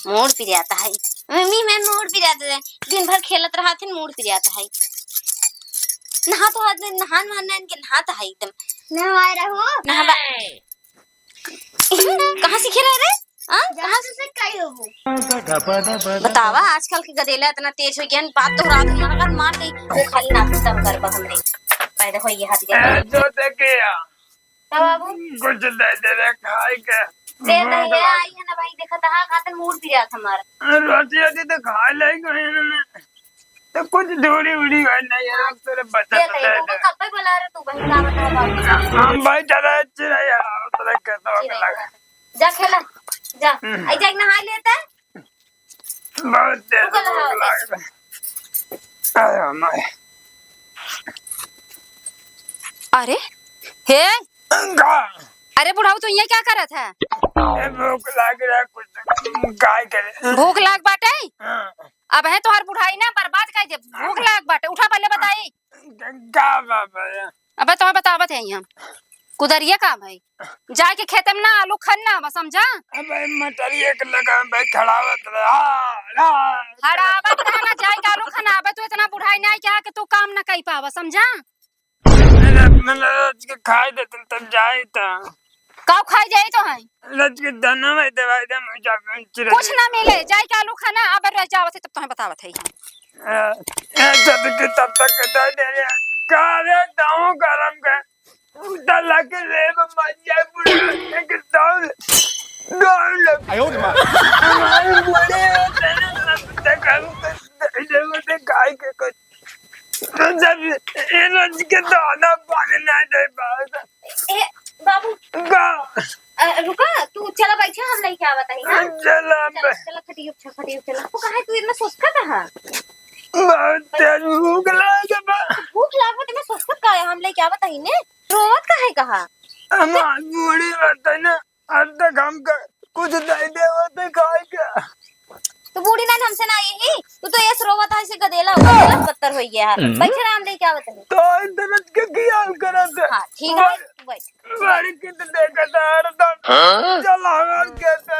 Mood पिर आता है मम्मी मैं मूड पिर आता है दिन भर खेलत रहा थे मूड पिर आता है नहा तो हाथ नहान मानना इनके नहाता है एकदम नहा रहो नहा कहाँ सीखे रहे रे कहाँ से कई हो बतावा आजकल के गधेला इतना तेज हो गया बात तो रात में मगर मार गई वो खाली नाखून तब कर बस हमरे पैदा हो ये हाथ गया जो देखे बाबू कुछ दे दे खाए के दे दे ये आई है ना भाई देखा था खाते मूड पिर आता हमारा रोटी रोटी तो खा लेंगे इन्होंने तो कुछ दूरी उड़ी करना यार तेरे बच्चे दे दे वो कब पे बुला रहे तू भाई का बता बाबू हम भाई चला चिरा यार तेरे कैसा लगा जा खेला जा आई जा नहा लेता बहुत देर लग रहा अरे माय अरे हे गा अरे बुढ़ाऊ तू ये क्या करत है भूख लग रहा कुछ काय करे भूख लाग बाटे हाँ। अब है तोहर बुढ़ाई ना बर्बाद कर दे भूख लाग बाटे उठा पहले बताई का बाबा अबे तो बतावत है हम कुदरिया का भाई जाके खेते में ना आलू खन्ना बस समझा अबे मटर एक लगा भाई खड़ावत रहा हड़ावत रहना जाए के आलू खना अबे तू इतना बुढ़ाई नहीं क्या कि तू काम ना कर पावा समझा मैंने रोज के खाए देते तब जाए था कब खाई जाए तो है रोज के दाना में दवाई दे मुझे कुछ ना मिले जाए के आलू खाना अब रह जावत है तब तुम्हें बतावत है ऐसा तो कि तब तक कहता दे रहा कारे दाऊ गरम कर उधर लगे ले मजा बुढ़ा के दाऊ आयो मां हमारे बड़े होते काम करते होते गाय के कुछ तो जब ये रोज के दाना पानी ना दे पाता ए बाबू गा रुका तू चला बैठा हम नहीं क्या बताई हां चला चला खटियो चला तू कहां तू इतना सोचता कहां बहुत तेज भूख लगा भूख लागो तो मैं सोचता का हम ले क्या बताई ने रोवत का है कहा हमारी बूढ़ी रहता है ना अब तक हम कुछ नहीं दे होते खाए का तो बूढ़ी ना हमसे ना यही तू तो ऐसे रोवत है से गधेला पत्थर हो गया है बैठे राम ले क्या बताई तो इतना के ख्याल करत हां ठीक है तू बैठ बड़ी कित देखा था हरदम जलावर कहता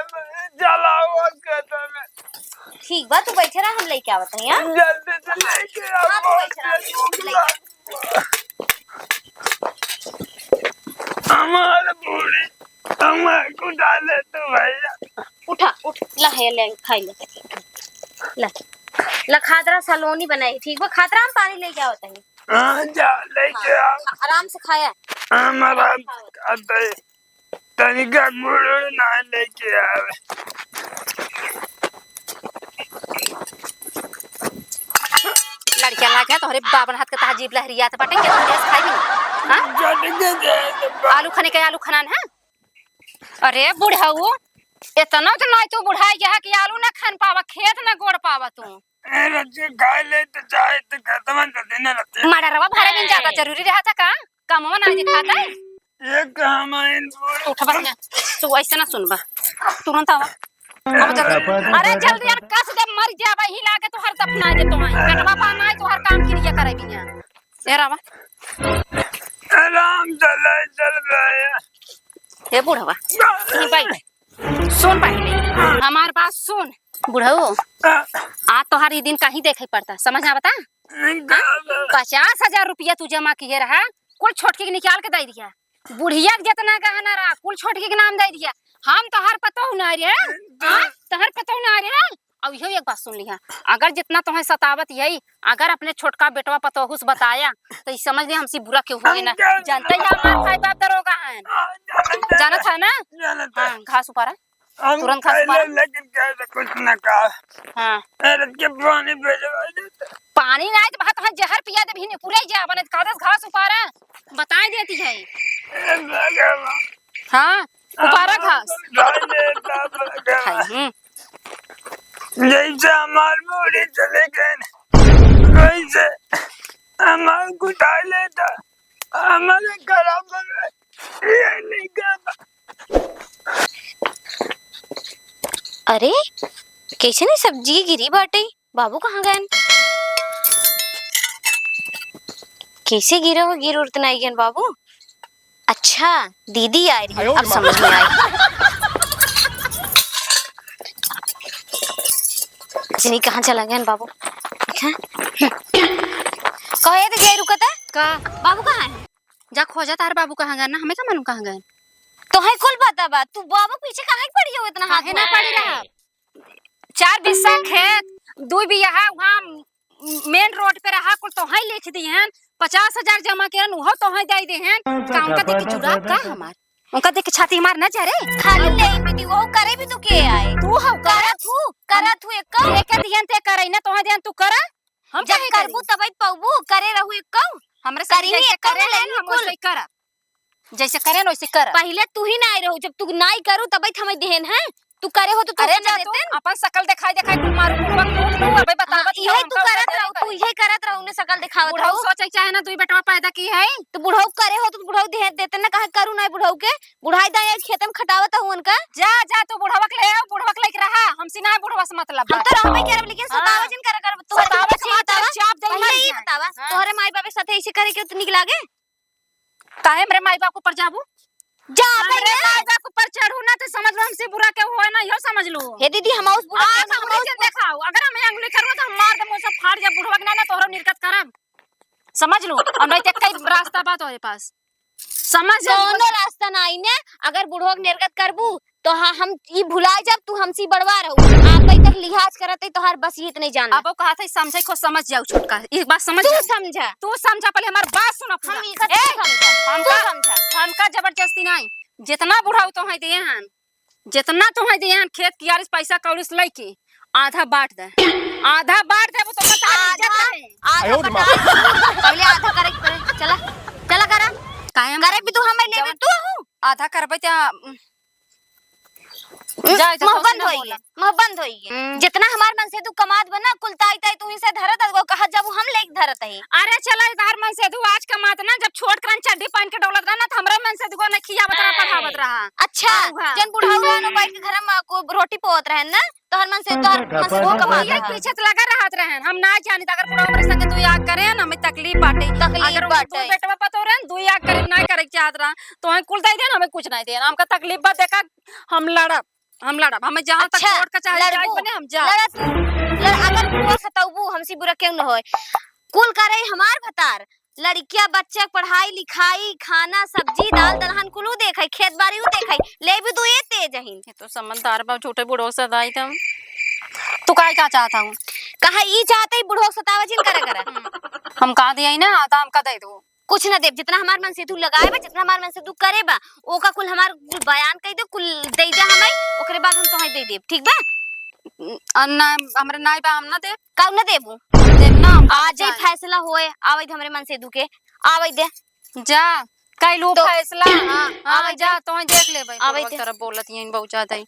मैं ठीक बा तू बैठे रहा हम ले क्या बताई हां जल्दी से लेके आ हमारे बूढ़ी हमारे को डाले तो भैया उठा उठ ला है ले खाई ले ला खादरा सलोनी बनाई ठीक बा खादरा हम पानी ले क्या बताई हाँ जा लेके आ आराम से खाया हमारा आता है तनिका बूढ़ी ना लेके आवे लड़कियां लागे तोहरे बाबन हाथ के ताजीब लहरिया त बाटे के तोरे खाई भी हां आलू खाने के आलू खाना है अरे बुढ़ाऊ इतना तो नहीं तू बुढ़ाई गया है कि आलू ना खान पावा खेत ना गोड़ पावा तू रच्चे खाए ले तो चाहे तो खत्म कर देना रहते मडरवा भारे दिन ज्यादा जरूरी रहा था का कामवा ना दिखाता है ये काम है उठ बस तू ऐसे ना सुनबा तुरंत आवा अरे जल्दी यार कस दे मर जाबा हिला के तो हर दफना दे तो कटवा पाना है तो हर काम क्रिया करे बिया एरावा आराम चल रहा हे बुढ़वा नहीं भाई सुन पहले हमार बात सुन बुढ़ऊ आज तोहार ये दिन कहीं देखे पड़ता समझ आ बता 50,000 रुपया तू जमा किए रहा कुल छोटकी के निकाल के दे दिया बुढ़िया जितना गहना रहा कुल छोटकी के नाम दे दिया हम तोहार पतो ना रे तोहार पतो ना रे अब यो एक बात सुन लिया अगर जितना तुम्हें सतावत यही अगर अपने छोटका बेटवा पतोहुस बताया तो ये समझ ले हमसे बुरा क्यों हुए ना जानते ही हमारे भाई बाप दरोगा है जाना था ना हाँ घास उपारा तुरंत घास उपारा लेकिन कैसे कुछ न कहा हाँ के पानी भेजवा देते पानी ना तो भात जहर पिया दे भी नहीं पूरे जा बने कागज घास उपारा बताई देती है हाँ उपारा घास जैसे हमारे बूढ़ी चले गए वैसे हमारे कुटा लेता हमारे खराब ये नहीं करता अरे कैसे नहीं सब्जी गिरी बाटे बाबू कहाँ गए कैसे गिरा वो गिर उड़तना आई बाबू अच्छा दीदी आ रही है अब समझ में आई जिनी कहाँ चला गया बाबू? कहे तो गए रुकता का बाबू कहाँ है? जा खोजा तार बाबू कहाँ गए ना, हमें क्या मालूम कहाँ गए। तो है कुल बता बा तू बाबू पीछे कहाँ पड़ी हो इतना हाथ काहे ना पड़ी रहा। 4 बिस्सा खेत 2 बिया वहाँ मेन रोड पे रहा कुल तो है लिख दी हैं 50,000 जमा के वो तो है दे दे हैं का उनका देख के जुड़ा का हमार उनका देख के छाती मार ना जा रे खाली ले बेटी वो करे भी तू के आए तू हौ करत हूँ एक कौ एक ध्यान ते करे ना तो ध्यान तू कर हम जब काहे करबू तब पौबू करे रहू एक कौ हमरे करी जैसे एक कौ करे ले हम वैसे कर जैसे करे ना वैसे कर। पहले तू ही ना रहू जब तू नहीं करू तब हम देहन है तू करे हो तो तू अरे ना जा देते तू अपन शकल दिखाई तू मारू बुढ़वा लूट लू अबे बतावत यही तू करत रहू तू यही करत रहू ने शकल दिखावत बुढ़ऊ रहू सोचे चाहे ना 2 बेटवा पैदा की है तो बुढ़ऊ करे हो तो बुढ़ऊ देह देते ना कहा करू ना बुढ़ऊ के बुढ़ाई दाई खेत में खटावत हूं उनका जा जा तू बुढ़वा के ले आ बुढ़वा के लेके रहा हमसे ना बुढ़वा से मतलब हम तो रहबे करब लेकिन सतावजन कर तू सतावत चाप दे पहले ही बतावा तोहरे माई बाप साथे ऐसे करे के तो निक लागे काहे मेरे माई बाप ऊपर जाबू जा मेरे माई बाप ऊपर चढ़ू ना तो समझ लो हमसे बुरा के होए ना यो समझ लो हे दीदी हम उस बुढ़ा हम उसे देखाओ अगर हम अंगुली करू तो हम मार दे मुंह से फाड़ जा बुढ़वा ना तोहरा निर्गत करब समझ लो और नहीं तो कई रास्ता बात होरे पास समझ दोनों रास्ता ना आईने अगर बुढ़वा के निर्गत करबू तो हां हम ई भुला जब तू हमसी बड़वा रहू आप तक लिहाज करत तो हर बस ये इतने जान अब कहा था समझे को समझ जाओ छोटका इस बात समझ तू समझा तू समझा पहले हमारी बात सुन हम ई समझा हमका जबरदस्ती नहीं जितना बुढ़ाऊ तो है दिए हैं जितना तो है दिए हैं खेत कियार पैसा कौड़ी से लेके आधा बांट दे वो तो बता आधा पहले आधा करे करे चला चला करा कायम करे भी तू हमें लेबे तू आधा करबे त्या बंद होई जितना हमार मन से तू कमात बना कुल ताई ताई तू ही से धरत वो कहा जब हम लेक धरत है अरे चला इधर मन से तू आज कमात ना जब छोट करन चड्डी पहन के डोलत रहा ना तो हमरा मन से तू ने खियावत रहा पढ़ावत रहा अच्छा जन बुढ़ाऊ न बैठ के घर में को रोटी पोत रहे ना तो हर मन से तो हर मन से वो कमा ये पीछे तो लगा रहत रहे हम ना जानी अगर बुढ़ाऊ मेरे संग तू याद करे ना हमें तकलीफ बाटे अगर तू बेटवा पतो रहे तू याद करे ना करे चाहत रहा तो हम कुल दे दे हमें कुछ नहीं दे हमका तकलीफ बा देखा हम लड़ब हमें जहां तक कोर्ट का चाहे जाए बने हम जा अगर बुढ़वा सताऊबू हमसी बुरा क्यों न होए कुल करे हमार भतार लड़किया बच्चा पढ़ाई लिखाई खाना सब्जी दाल दलहन कुलू देखै खेत बाड़ी देखै ले भी तू ये तेज हइन तो समझदार बा छोटे बुढ़ो सदाई तुम तू काय का चाहता हूं कहा ई चाहते बुढ़ो सतावजिन करे हम का दिया ना आधा हम का दे दो कुछ ना देब जितना हमार मन से तू लगाए बा जितना हमार मन से तू करे बा ओका कुल हमार बयान कह दे कुल दे जा हमें ओकरे बाद हम तोहे दे देब ठीक बा अन्ना हमरे नाई बा हम ना दे का ना देबू देब ना आज ही फैसला होए आवे हमरे मन से दुके आवे दे जा कैलू तो, फैसला हां आवे जा तो देख ले भाई आवे तरफ बोलत यहीं बहुत ज्यादा ही